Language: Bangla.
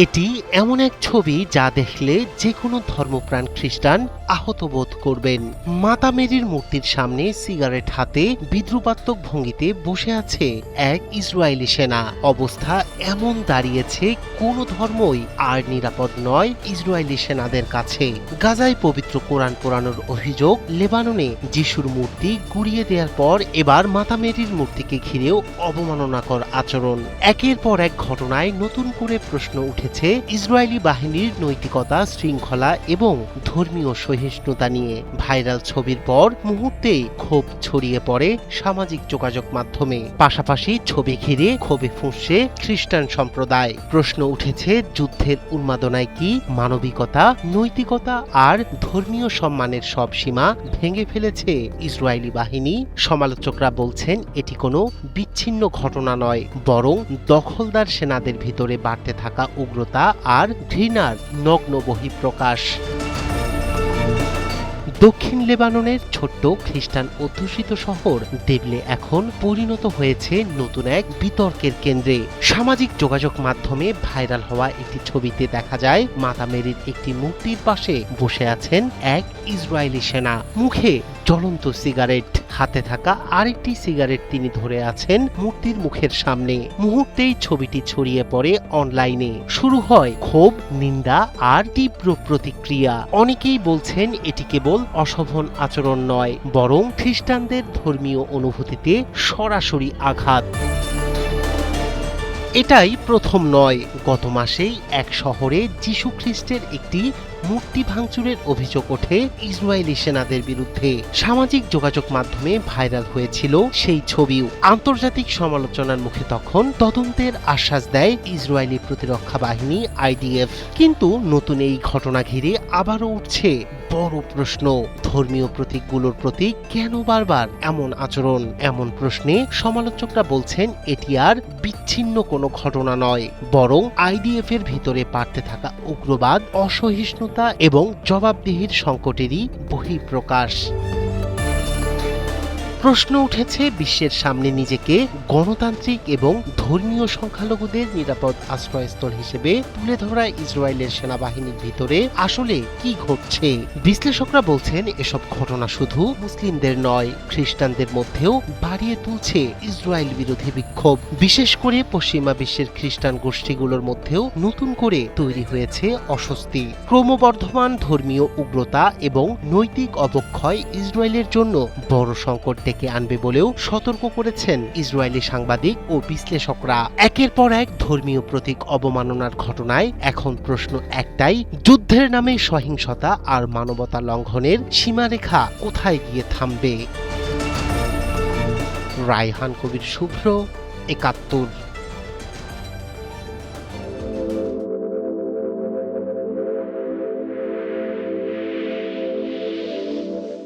এটি এমন এক ছবি যা দেখলে যে কোনো ধর্মপ্রাণ খ্রিস্টান আহত বোধ করবেন। মাতা মেরির মূর্তির সামনে সিগারেট হাতে বিদ্রুপাত্মক ভঙ্গিতে বসে আছে এক ইসরায়েলি সেনা। অবস্থা এমন দাঁড়িয়েছে কোনো ধর্মই আর নিরাপদ নয় ইসরায়েলি সেনাদের কাছে। গাজায় পবিত্র কোরআন পোড়ানোর অভিযোগ, লেবাননে যিশুর মূর্তি গুড়িয়ে দেওয়ার পর এবার মাতা মেরির মূর্তিকে ঘিরেও অবমাননাকর আচরণ। একের পর এক ঘটনায় নতুন করে প্রশ্ন উঠেছে ইসরায়েলি বাহিনীর নৈতিকতা, শৃঙ্খলা এবং ধর্মীয় সহিষ্ণুতা নিয়ে। ভাইরাল ছবির পর মুহূর্তেই ক্ষোভ ছড়িয়ে পড়ে সামাজিক যোগাযোগ মাধ্যমে। পাশাপাশি ছবি ঘিরে ক্ষোভে ফুঁসছে খ্রিস্টান সম্প্রদায়। প্রশ্ন উঠেছে, যুদ্ধের উন্মাদনায় কি মানবিকতা, নৈতিকতা আর ধর্মীয় সম্মানের সব সীমা ভেঙে ফেলেছে ইসরায়েলি বাহিনী? সমালোচকরা বলছেন এটি কোনো বিচ্ছিন্ন ঘটনা নয়, বরং দখলদার সেনাদের ভিতরে বাড়তে থাকা উগ্রতা আর ঘৃণার নগ্ন বহিঃপ্রকাশ। দক্ষিণ লেবাননের ছোট্ট খ্রিস্টান অধ্যুষিত শহর দেবলে এখন পরিণত হয়েছে নতুন এক বিতর্কের কেন্দ্রে। সামাজিক যোগাযোগ মাধ্যমে ভাইরাল হওয়া একটি ছবিতে দেখা যায় মাতা মেরির একটি মূর্তির পাশে বসে আছেন এক ইসরায়েলি সেনা, মুখে জ্বলন্ত সিগারেট। হাতে থাকা আরেকটি সিগারেট তিনি ধরে আছেন মূর্তির মুখের সামনে। মুহূর্তেই ছবিটি ছড়িয়ে পড়ে অনলাইনে। শুরু হয় ক্ষোভ, নিন্দা আর তীব্র প্রতিক্রিয়া। অনেকেই বলছেন এটি কেবল অশোভন আচরণ নয়, বরং খ্রিস্টানদের ধর্মীয় অনুভূতিতে সরাসরি আঘাত। এটাই প্রথম নয়। গত মাসেই এক শহরে যিশু খ্রিস্টের একটি মূর্তি ভাঙচুরের অভিযোগ ওঠে ইসরায়েলি সেনাদের বিরুদ্ধে। সামাজিক যোগাযোগ মাধ্যমে ভাইরাল হয়েছিল সেই ছবিও। আন্তর্জাতিক সমালোচনার মুখে তখন তদন্তের আশ্বাস দেয় ইসরায়েলি প্রতিরক্ষা বাহিনী IDF। কিন্তু নতুন এই ঘটনা ঘিরে আবারও উঠছে বড় প্রশ্ন, ধর্মীয় প্রতীকগুলোর প্রতি কেন বারবার এমন আচরণ? এমন প্রশ্নে সমালোচকরা বলছেন এটি আর বিচ্ছিন্ন কোনো ঘটনা নয়, বরং IDF এর ভিতরে বাড়তে থাকা উগ্রবাদ, অসহিষ্ণুতা এবং জবাবদিহির সংকটেরই বহিঃপ্রকাশ। প্রশ্ন উঠেছে বিশ্বের সামনে নিজেকে গণতান্ত্রিক এবং ধর্মীয় সংখ্যালঘুদের নিরাপদ আশ্রয়স্থল হিসেবে তুলে ধরা ইসরায়েলের সেনাবাহিনীর ভিতরে আসলে কি ঘটছে? বিশ্লেষকরা বলছেন এসব ঘটনা শুধু মুসলিমদের নয়, খ্রিস্টানদের মধ্যেও বাড়িয়ে তুলছে ইসরায়েল বিরোধী বিক্ষোভ। বিশেষ করে পশ্চিমা বিশ্বের খ্রিস্টান গোষ্ঠীগুলোর মধ্যেও নতুন করে তৈরি হয়েছে অস্বস্তি। ক্রমবর্ধমান ধর্মীয় উগ্রতা এবং নৈতিক অবক্ষয় ইসরায়েলের জন্য বড় সংকট ডেকে আনবে বলেও সতর্ক করেছেন ইসরায়েলি সাংবাদিক ও বিশ্লেষকরা। একের পর এক ধর্মীয় প্রতীক অবমাননার ঘটনায় এখন প্রশ্ন একটাই, যুদ্ধের নামে সহিংসতা আর মানবতা লঙ্ঘনের সীমারেখা কোথায় গিয়ে থামবে? রায়হান কবির শুভ্র, ৭১।